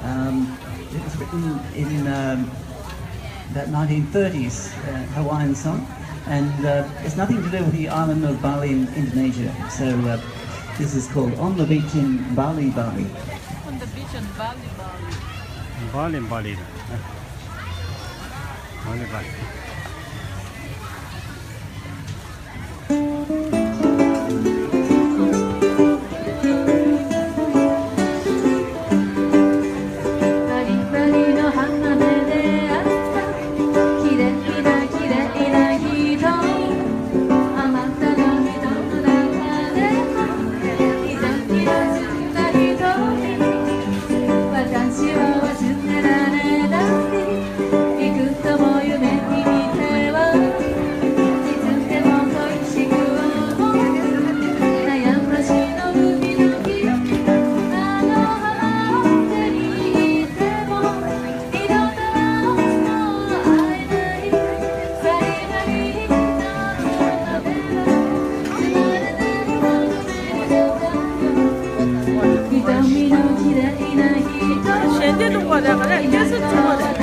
It was written in that 1930s Hawaiian song, and it's nothing to do with the island of Bali in Indonesia. So this is called On the Beach in Bali, Bali. On the beach in Bali, Bali. Bali, Bali. Bali, Bali. Scendi tu guarda, guarda, che se tu guarda.